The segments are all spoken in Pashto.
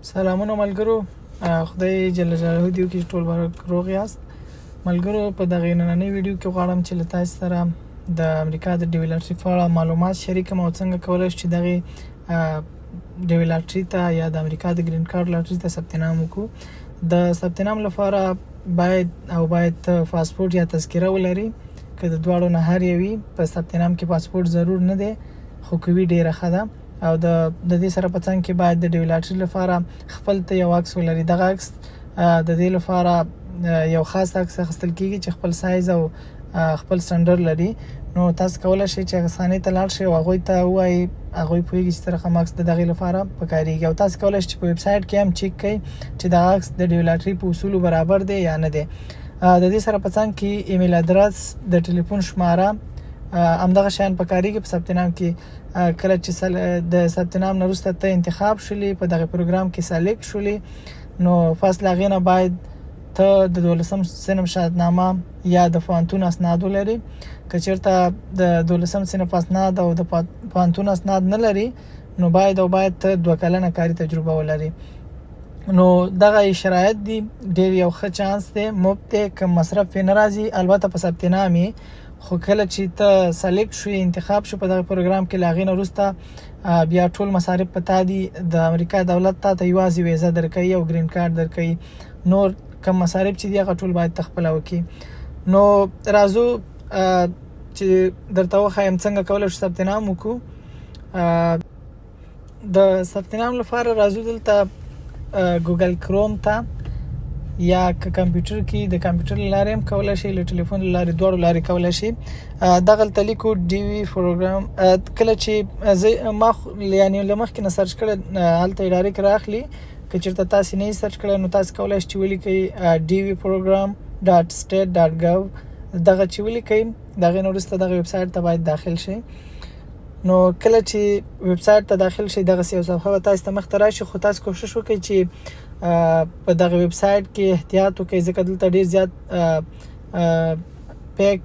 سلامونه ملګرو. خدای جل جلاله دې وکړي ټول روغ یاست. ملګرو په دغه نننۍ ویډیو کې غواړم چې له تاسو سره د امریکا د ډیوی لاټري په اړه معلومات شریکم او څنګه کولی شو چې دغه ډیوی لاټري ته یا د امریکا د ګرین کارت لاټري ته ثبت نام وکړو. د ثبت نام لپاره باید پاسپورت یا تذکره ولري. که د دواړو نه هر یوي په ثبت نام کې پاسپورت ضرور نه دی، خو کوي ډیره ښه ده. او د دې سره په څنګ کې باید د ډیوی لاټري لپاره خپل ته یو عکس ولري. دغه عکس د دې لپاره یو خاص عکس اخیستل کیږي چې خپل سایز او خپل سټنډرډ لري. نو تاسو کولی شئ چې غسانې ته لاړ شئ او هغوی ته ووایي، هغوی پوهېږي چې څه رقم عکس د دغې لپاره پکارېږي. او تاسو کولی شئ چې په ویب سایټ کې هم چیک کړئ چې دغه عکس د ډیوی لاټري په اصولو برابر دی یا نه دی. د دې سره په څنګ کې ایمیل ادرس، د ټلیفون شماره، همدغه شیان پکارېږي په ثبت نام کې. کله چې د ثبت نام نه وروسته ته انتخاب شولې، په دغه پروګرام کې سلیکټ شولې، نو فاصله هغې نه باید ته د 12 صنف شهادتنامه یا د پوهنتون اسناد ولري. که چېرته د 12 صنف اسناد او د پوهنتون اسناد نه لري، نو باید ته 2 کلنه کاري تجربه ولري. نو دغه شرایط دي، ډېر یو ښه چانس دی، مفت دی، که مصرف پرې نه راځي. البته په ثبت نام یې، خو کله چې ته سلیکټ شوې، انتخاب شو په دغه پروګرام کې، له هغې نه وروسته بیا ټول مصارف په تا دي. د امریکا دولت تا ته یوازې ویزه درکوي او ګرین کارت درکوي. نور کم مصارف چې دي هغه ټول باید ته خپله وکړي. نو راځو چې درته وښایم څنګه کولی شو ثبت نام وکړو. د ثبت نام لپاره راځو دلته ګوګل کروم ته، یا که کمپیوټر کې د کمپیوټر له لارې هم کولی شئ، له ټلیفون له لارې، دواړو لارې کولی شئ. دغلته لیکو ډیوی پروګرام. کله چې ما یعنې له مخکې نه سرچ کړی، هلته یې ډایرکټ راخلي. که چېرته تاسې نه یې سرچ کړی، نو تاسې کولی شئ چې ولیکئ dvprogram.state.gov. دغه چې ولیکئ، د هغې نه وروسته دغه ویب سایټ ته باید داخل شئ. نو کله چې ویب سایټ ته داخل شئ، دغسې یو صفحه به تاسې ته مخ ته راشي. خو تاسو کوشش وکړئ چې په دغه ویب سایټ کې احتیاط وکړئ، ځکه دلته ډېر زیات پیک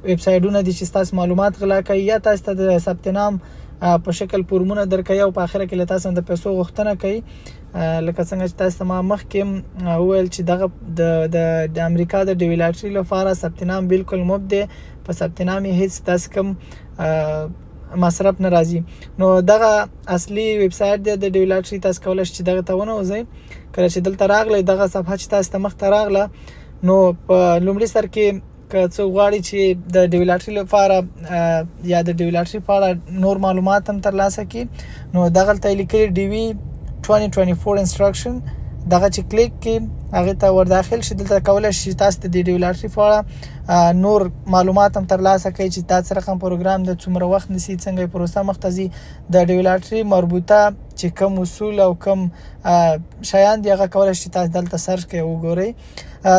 ویب سایټونه دي چې ستاسو معلومات غلا کوي، یا تاسو ته د ثبت نام په شکل فورمونه درکوي او په آخره کې له تاسو نه د پیسو غوښتنه کوي. لکه څنګه چې تاسو ته ما مخکې وویل چې دغه د امریکا د ډیوی لاټري لپاره ثبت نام بالکل مفت دی. په ثبت نام یې هېڅ داسې کوم مصرف نه راځي. نو دغه اصلي ویب سایټ دی د ډیوی لاټري. تاسو کولی شئ چې دغه ته ونوځئ. کله چې دلته راغلی، دغه صفحه چې تاسو ته مخ ته راغله، نو په لومړي سر کې که څوک غواړي چې د ډیوی لاټري لپاره یا د ډیوی لاټري په اړه نور معلومات هم ترلاسه کړي، نو دغلته یې لیکلي ډیوی 2024 انسټرکشن. دغه چې کلیک کړي، هغې ته ور داخل شي. دلته کولی شي تاسو د ډیوی لاټري په اړه نور معلومات هم ترلاسه کړئ، چې دا څه رقم پروګرام د څومره وخت نیسي، څنګه یې پروسه مخ ته ځي. د ډیوی لاټري مربوطه چې کوم اصول او کوم شیان دي، هغه کولی شي تاسو دلته سرچ کړئ او وګورئ.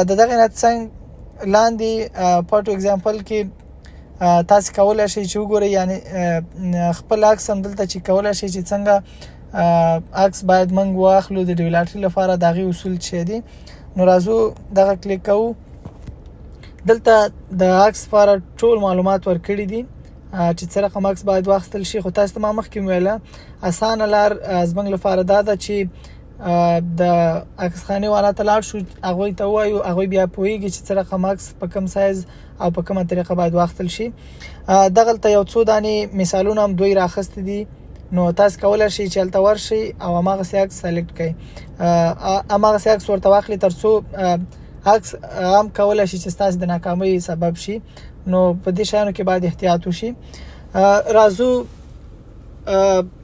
د دغې نه څنګ لاندې پټو اګزامپل کې تاسو کولی شئ چې وګورئ، یعنې خپل عکس هم دلته چې کولی شئ چې څنګه عکس باید موږ واخلو د ډیوی لاټري لپاره، د هغې اصول څه دي. نو راځو دغه کلیک کوو. دلته د عکس لپاره ټول معلومات ورکړي دي چې څه رقم عکس باید واخیستل شي. خو تاسو ته ما مخکې ویله، اسانه لار زموږ لپاره دا ده چې د عکس خانې والا ته لاړ شو، هغوی ته ووایو، هغوی بیا پوهېږي چې څه رقم عکس په کوم سایز او په کومه طریقه باید واخیستل شي. دغلته یو څو دانې مثالونه هم دوی راخیستي دي. نو تاسو کولی شئ چې هلته ورشئ او هماغسې عکس سلیکټ کړئ، هماغسې عکس ورته واخلئ، تر څو عکس هم کولی شي چې ستاسو د ناکامۍ سبب شي. نو په دې شیانو کې باید احتیاط وشي. راځو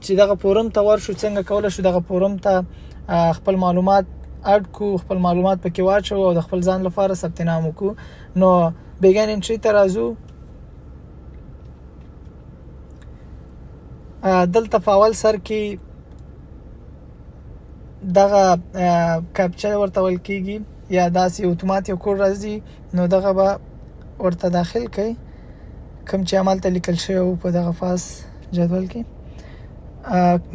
چې دغه فورم ته ورشو. څنګه کولی شو دغه فورم ته خپل معلومات اډ کړو، خپل معلومات پکې واچو او د خپل ځان لپاره ثبت نام وکړو. نو بیګن انټري ته راځو. دلته په اول سر کې دغه کاپچا ورته ویل کېږي، یا داسې اتومات یو کوډ راځي. نو دغه به ورته داخل کړئ، کوم چې همالته لیکل شوی و په دغه فاس جدول کې.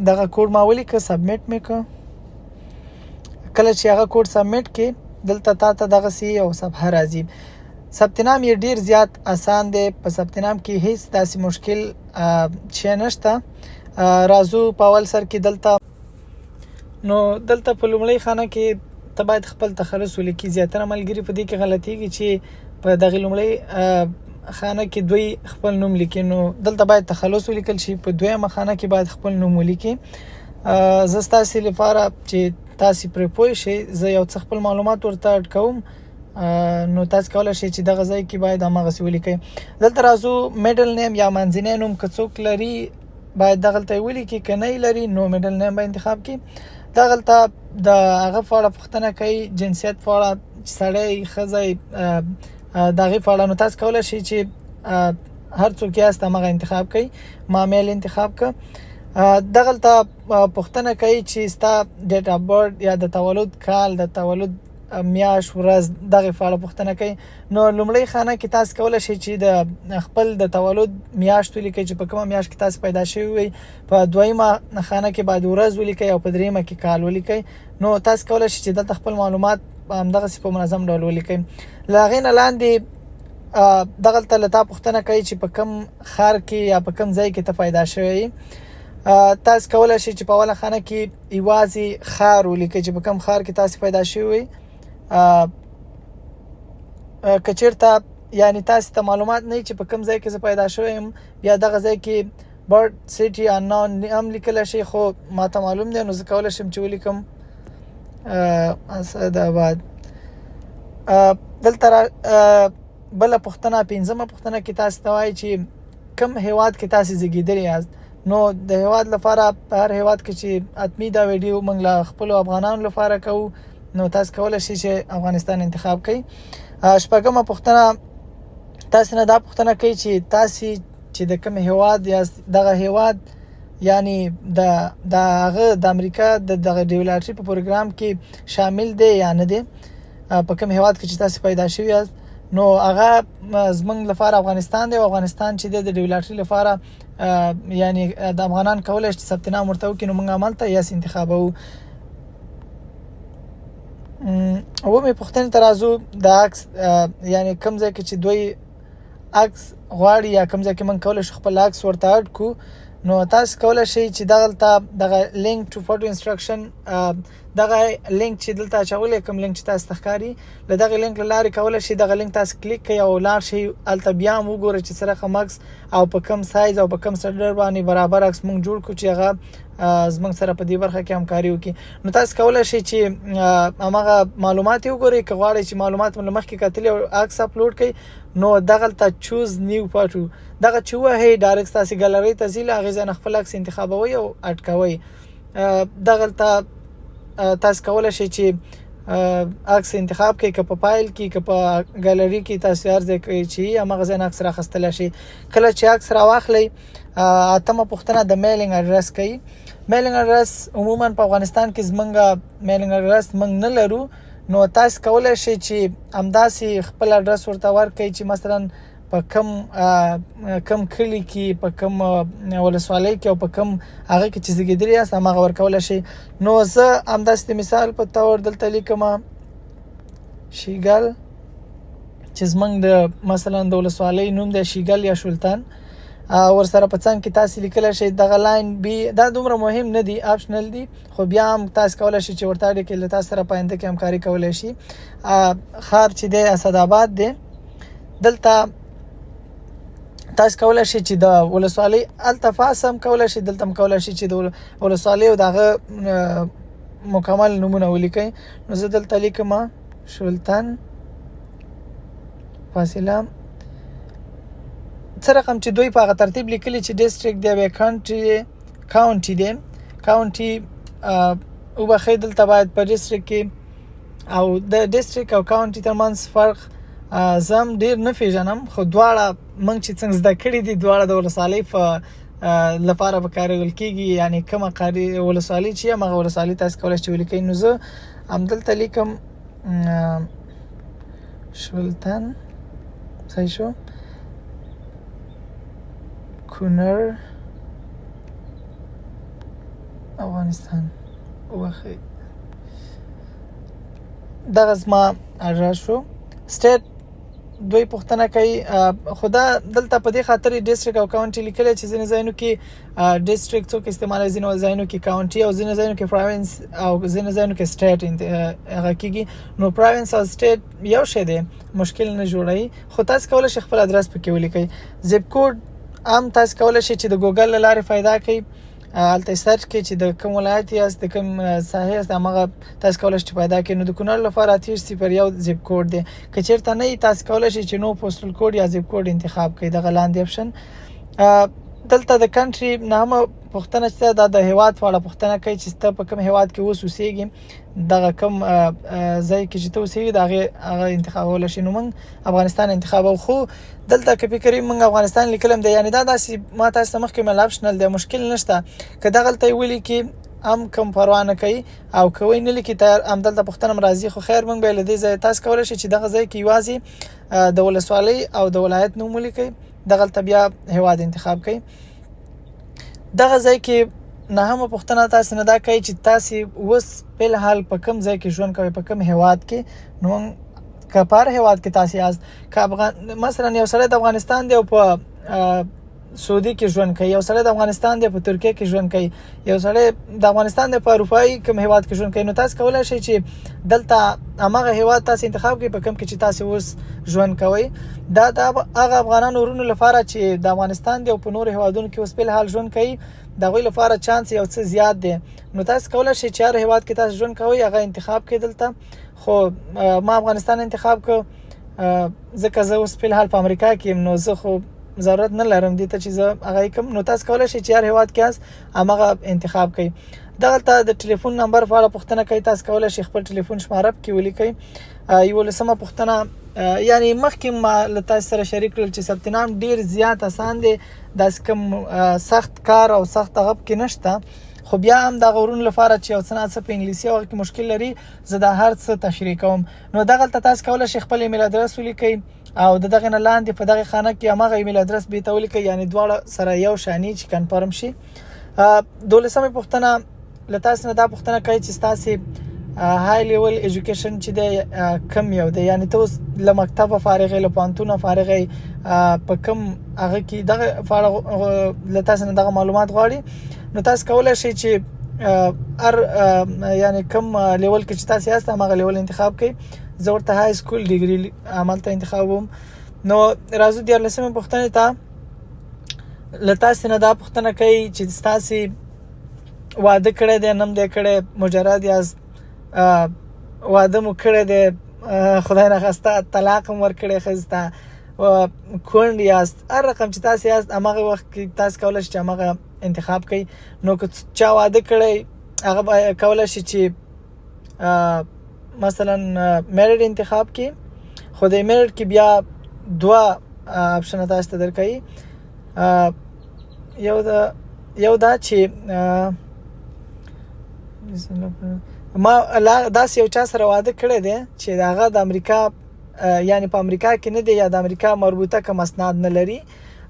دغه کوډ ما ولیکه، سبمیټ مې کړه. کله چې هغه کوډ سبمیټ کې، دلته تا ته دغسې یو صفحه راځي. ثبت نام یې ډیر زیات آسان دی. په ثبت نام کې هیڅ داسې مشکل شی نشته. راځو په اول سر کې دلته نو دلته په لومړی خانه کې ته باید خپل تخلص ولیکي. زیاتره ملګري په دې کې غلطیږي چې په دغه لومړی خانه کې دوی خپل نوم لیکي. نو دلته باید تخلص ولیکل شي. په دویمه خانه کې باید خپل نوم ولیکي. زه ستاسو لپاره چې تاسو پرې پوه شئ زه یو څه خپل معلومات ورته اډ کوم. نو تاسو کولای شئ چې دغه ځای کې باید هماغسې ولیکئ. دلته راځو میډل نیم یا منځنی نوم که څوک لري باید دغلته یې ولیکي، که نه یې لري نو میډل نیم به انتخاب کړي. دغلته د هغه په اړه پوښتنه کوي، جنسیت په اړه، سړی ښځی، د هغې په اړه. نو تاسو کولی شئ چې هر څوک یاست همغه انتخاب کوي. ما میل انتخاب کړه. دغلته پوښتنه کوي چې ستا ډیټ اف برث یا د تولد کال، د تولد میاشت، ورځ، دغه په اړه پوښتنه کوي. نو لومړی خانه کې تاسو کولی شئ چې د خپل د تولد میاشت ولیکئ چې په کومه میاشت کې تاسو پیدا شوي وئ. په دویمه خانه کې باید ورځ ولیکئ او په دریمه کې کال ولیکئ. نو تاسو کولی شئ چې دلته خپل معلومات همدغسې په منظم ډول ولیکئ. له هغې نه لاندې دغلته له تا پوښتنه کوي چې په کوم ښار کې یا په کوم ځای کې ته پیدا شوی یې. تاسو کولی شئ چې په اوله خانه کې یوازې ښار ولیکئ چې په کوم ښار کې تاسو پیدا شوي وئ. که چېرته یعنې تاسو ته معلومات نه وي چې په کوم ځای کې زه پیدا شوی یم، بیا دغه ځای کې برث سیټي اناون هم لیکلی شئ، خو ما ته معلوم دی نو زه کولی شم چې ولیکم اسداباد. دلته بله پوښتنه، پنځمه پوښتنه کې تاسو ته وایي چې کوم هیواد کې تاسو زیږېدلي یاست. نو د هیواد لپاره په هر هیواد کې چې حتمي دا ویډیو موږ له خپلو افغانانو لپاره کوو نو تاسو کولی شئ چې افغانستان انتخاب کړئ. شپږمه پوښتنه تاسو نه دا پوښتنه کوي چې تاسو چې د کوم هیواد یاست، دغه هیواد یعنی د هغه د امریکا دغه ډیولاټري په پروګرام کې شامل دی یا نه دی. په کوم هیواد کې چې تاسو پیدا شوي یاست نو هغه زموږ لپاره افغانستان دی. او افغانستان چې د ډیولاټري لپاره یعنی د افغانان کولی شي چې ثبت نام ورته وکړي نو موږ همالته یس انتخابوو. اومې پوښتنې ته راځو، د عکس یعنی کوم ځای کې چې دوی عکس غواړي یا کوم ځای کې موږ کولی شو خپل عکس ورته اډ کړو. نو تاسو کولی شئ چې دغلته دغه لینک ټو فوټو انسټرکشن، دغه لینک چې دلته اچولی کوم لینک چې تاسو ته ښکاري، له دغه لینک له لارې کولی شئ دغه لینک تاسو کلیک کړئ او لاړ شئ هلته بیا هم وګورئ چې څه رقم عکس او په کوم سایز او په کوم سټنډرډ باندې برابر عکس موږ جوړ کړو چې هغه زموږ سره په دې برخه کې همکاري وکړي. نو تاسو کولی شئ چې هماغه معلومات یې وګورئ. که غواړئ چې معلومات مو له مخکې کتلي او عکس اپلوډ کړئ نو دغلته چوز نیو فوټو دغه چې ووهئ ډایرکټ ستاسې ګالرۍ ته ځي، له هغې ځای نه خپل عکس انتخابوئ او اډ کوئ. دغلته تاسو کولی شئ چې عکس انتخاب کړئ، که په فایل کې که په ګالري کې تاسو هر ځای کې چې هماغه ځای نه عکس راخیستلی شئ. کله چې عکس راواخلئ اتمه پوښتنه د میلینګ اډرس کوي. میلینګ اډرس عموما په افغانستان کې زمونږ میلینګ اډرس موږ نه لرو. نو تاسو کولی شئ چې همداسې خپل اډرس ورته ورکړئ چې مثلا په کم کلي کې، په کم ولسوالۍ کې او په کم هغه کې چې زیږېدلي یاست هماغه ورکولی شئ. نو زه همداسې د مثال په طور دلته لیکمه شیګل چې زمونږ د مثلا د ولسوالۍ نوم دی شیګل یا شولتن. ورسره په څنګ کې تاسو لیکلی شئ دغه لاین بي. دا دومره مهم نه دي، آپشنل دي، خو بیا هم تاسو کولی شئ چې ورته اړ کړئ، له تاسو سره په آینده کې همکاري کولی شي. ښار چې دی اسداباد دی. دلته تاسو کولی شئ چې د ولسوالۍ هلته فاس هم کولی شئ، دلته هم کولی شئ چې د ولسوالۍ او د هغه مکمل نومونه ولیکئ. نو زه دلته لیکم شولتن فاصله څه رقم چې دوی په هغه ترتیب لیکلي چې ډسټرکټ دی بیا کاونټي دی. کاونټي وبخښئ دلته باید په ډسټرکټ کې او د ډسټرکټ او کاونټي ترمنځ فرق زه هم ډېر نه پېژنم، خو دواړه موږ چې څنګه زده کړي دي دواړه د ولسوالۍ په لپاره به کارول کېږي. یعنې کومه ولسوالۍ چې همغه ولسوالۍ تاسو کولی شئ ولیکئ. نو زه همدلته لیکم شولتن، صحیح شو، کونړ، افغانستان. وبخښئ دغه زما اډرس شو. سټیټ دوی پوښتنه کوي خدا دلته په دې خاطر ډیسټریکټ او کاونټي لیکل چې ځینې ځایونو کې ډیسټریکټ څوک استعمالوي ځینې ځایونو کې کاونټي او ځینې ځایونو کې پروینس او ځینې ځایونو کې سټیټ هغه کېږي نو پروینس او سټیټ یو شی دی مشکل نه جوړوي خو تاسو کولای شئ خپل ادرس پکې ولیکئ زیپ کوډ هم تاسو کولای شئ چې د ګوګل له لارې پیدا کړئ الته سرچ کې چې د کوم ولایت یاست د کوم ساحې یاست هغه تاسو کولای شئ پیدا کړئ نو د کونړ لپاره 301 زیپ کوډ دی که چیرته نه تاسو کولای شئ چې نو پوسټل کوډ یا زیپ کوډ انتخاب کړئ د غلاندې اپشن دلته د کنټری نامه پوښتنه چې د هیواد په اړه پوښتنه کوي چې ته په کوم هیواد کې اوسېږې دغه کوم ځای کې چې ته اوسېږې هغه انتخابول شي نو موږ افغانستان انتخابو خو دلته کې فکر موږ افغانستان لیکلم دی یعنی دا داسې ما تاسو مخکې مل اپشنل دی مشکل نشته که دغلته ویلي کې هم کوم پروا نه کوي او کوي نه لیکي تیار هم دلته پوښتنه راځي خو خیر موږ به له دې ځای تاسو کولای شئ چې دغه ځای کې یوازې د ولسوالۍ او د ولایت نوم ولیکئ دغلته بیا هیواد انتخاب کړئ دغه ځای کې نه هم پوښتنه تاسو نه دا کوي چې تاسو اوس په حال په کوم ځای کې ژوند کوئ په کوم هیواد کې نو که په هیواد کې تاسو یاست که مثلا یو سړی د افغانستان دی او په سعودي کې ژوند کوي یو سړی د افغانستان دی په ترکیه کې ژوند کوي یو سړی د افغانستان دی په اروپایي کوم هیواد کې ژوند کوي نو تاسو کولای شئ چې دلته هغه هیواد تاسو انتخاب کړئ په کوم کې چې تاسو اوس ژوند کوئ دا د هغه افغانانو ورونو لپاره چې د افغانستان دی او په نور هیوادونو کې اوس په حال ژوند کوي دا غوي لپاره چانس یو څه زیات دی نو تاسو کولای شئ چې هر هیواد کې تاسو ژوند کوئ هغه انتخاب کړئ دلته خو ما افغانستان انتخاب کړ ځکه زه اوس په حال په امریکا کې نو زه خو ضرورت نه لرم دي ته چې زه هغه کوم نو تاسو کولای شئ چې هر هیواد کې هغه انتخاب کړئ دغه د ټلیفون نمبر په اړه پوښتنه کوي تاسو کولای شئ خپل ټلیفون شماره کې ولیکئ یو لسمه پوښتنه یعنی مخکې ما له تاسو سره شریک کړل چې ثبت نام ډیر زیات آسان دی داس کوم سخت کار او سخت غب کې نشته خو بیا هم د غورون لپاره چې او څنګه په انګلیسي او کې مشکل لري زه د هر څه تشریح کوم نو دغه تاسو کولای شئ خپل ایمیل ادرس ولیکئ او دغه نه لاندې په دغه خانه کې هغه ایمیل ادرس به تول کې یعنی دواړه سره یو شانی چې کنفرم شي دولسمه پوښتنه لته سره دا پوښتنه کوي چې تاسو های لیول ایجوکیشن چې د کم یو دی یعنی تاسو له مکتب فارغ له پانتون فارغ په کم هغه کې دغه فارغ لته سره دغه معلومات غواړي نو تاسو کولای شئ چې ار یعنی کم لیول کې چې تاسو یاست هغه لیول انتخاب کړئ زه ورته های سکول ډیګري عملته انتخابوم نو راځو د لسمه پوښتنه ته لته سره دا پوښتنه کوي چې تاسو واده کړی دی نم دې کړی مجرد یاست واده مو کړی دی خدای نه خواسته طلاق هم ورکړی ښځې کونډ یاست هر رقم چې تاسو یاست هماغه وخت کې تاسو کولای شئ چې هماغه انتخاب کړئ نو که چا واده کړی هغه کولای شي چې مثلا میریډ انتخاب کړي خو د میریډ کې بیا دوه اپشن تاسو ته درکوي یو دا چې ما داسې یو چا سره واده کړی دی چې هغه د امریکا یعنی په امریکا کې نه دی یا د امریکا مربوطه کوم اسناد نه لري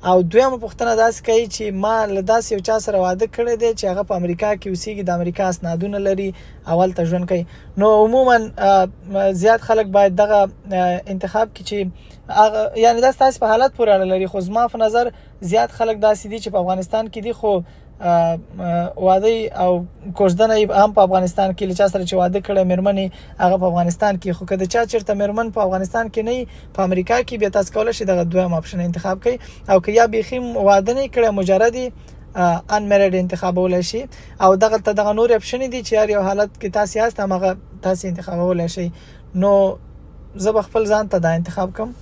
او دویمه پوښتنه داسې کوي چې ما له داسې یو چا سره واده کړی دی چې هغه په امریکا کې اوسېږي د امریکا اسنادونه لري اول ته ژوند کوي نو عموما زیات خلک باید دغه انتخاب کې چې یعنی دا تاسو په حالت پورې اړه لري خو زما په نظر زیات خلک داسې دي چې په افغانستان کې دي خو واده او کوژدنه هم په افغانستان کې لچا سره چې واده کړي مېرمنې هغه په افغانستان کې خو کله چا چیرته مېرمن په افغانستان کې نه په امریکا کې بیا تاسو کولای شئ دغه دویم اپشن انتخاب کړئ او که یا بيخي واده نه کړي مجردي ان میریډ انتخابولای شي او دغه نور اپشن دي چې یو حالت کې تاسو یاست هغه تاسو انتخابولای شئ نو زه خپل ځان ته دا انتخاب کوم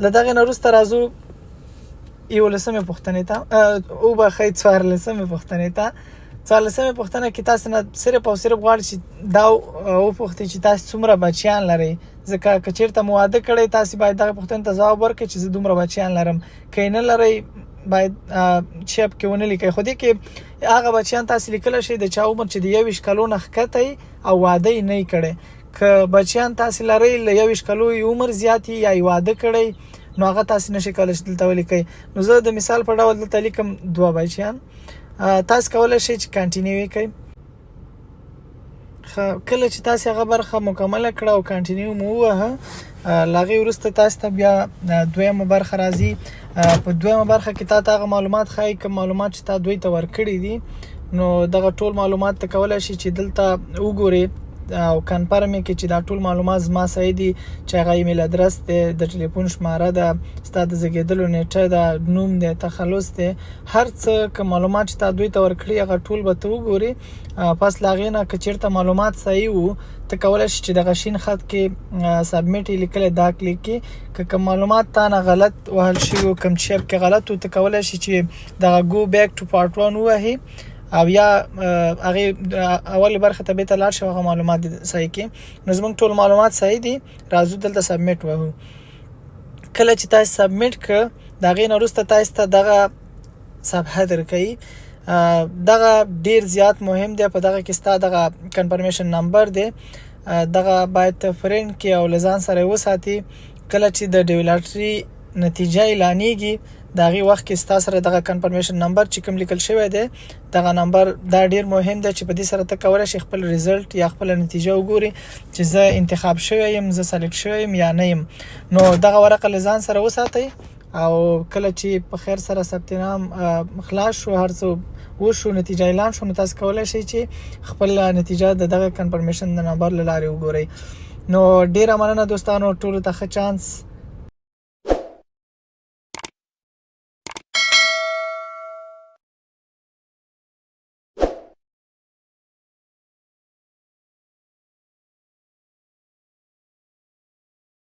لدغه نورسته راځو یو لسمه پوښتنه ته او به خې څوار لسمه پوښتنه ته څوار لسمه پوښتنه کې تاسو نه صرف او صرف غواړئ چې دا او پوښتنه چې تاسو څومره بچیان لرئ ځکه کچیرته مواده کړئ تاسو باید دغه پوښتنه ته ځواب ورکړئ چې زه دومره بچیان لرم کینه لرئ باید چپ کې ونه لیکئ خو دې کې هغه بچیان تاسو لیکل شي د چا عمر چې د 21 کلونو ښکته او واده نه کړي که بچیان تاسو لرئ له 21 کلو عمر زیاتی یا واده کړي نو هغه تاسو نشئ کولای چې دلته ولیکئ نو زه د مثال په ډول دلته لیکم دوه بچیان تاسو کولای شئ چې کنټینیو وکړئ کله چې تاسو هغه برخه مکمله کړه او کنټینیو مو ووهه لاغي وروسته تاسو ته بیا دویمه برخه راځي. په دویمه برخه کې تاسو هغه معلومات ښایي کوم معلومات چې تاسو دوی ته ورکړي دي نو دغه ټول معلومات ته کولای شي چې دلته وګورئ او کنفرم کې چې دا ټول معلومات زما صحیح دي چې هغه ایمیل ادرس دی د ټلیفون شماره ده ستاسو د زیږیدلو نیټه ده نوم دی تخلص دی هر څه کوم معلومات چې تاسو دوی ته ورکړي هغه ټول به ته وګوري. پس لاغې نه که چېرته معلومات صحیح وو ته کولی شي چې د غشین خط کې سبمیټ یې لیکلی دا کلیک کړي که کوم معلومات تا نه غلط وهل شوي وو کوم چې کې غلط وو ته کولی شي چې دغه ګو بیک ټو پارټ 1 ووهي او یا هغه اول برخه ته به ته لاړ شو هغه معلومات صحیح کې نو زموږ ټول معلومات صحیح دي راځو دلته سبمیټ وهو. کله چې تاسو سبمیټ ک دا غي نه وروسته تاسو ته دغه صفحه درکې دغه ډیر زیات مهم دی په دغه کې ستاسو دغه کنفرمیشن نمبر دی دغه باید فرند کې او لزان سره وساتي کله چې د ډیولټري نتیجه اعلانېږي دغه وخت کې ستاسو سره دغه کنفرمیشن نمبر چې کوم لیکل شوی دی دغه نمبر دا ډیر مهم دی چې په دې سره ته کولای شي خپل ریزلټ یا خپل نتیجه وګوري چې زه انتخاب شوی یم زه سلیکټ شوی یم یا نه یم نو دغه ورقه لزان سره وساتئ او کله چې په خیر سره ثبت نام خلاص شو هر څه وشو نتیجه اعلان شو نو تاسو کولای شئ چې خپل نتیجه دغه کنفرمیشن نمبر لاره وګورئ. نو ډیره مننه دوستانو ټول ته ښه چانس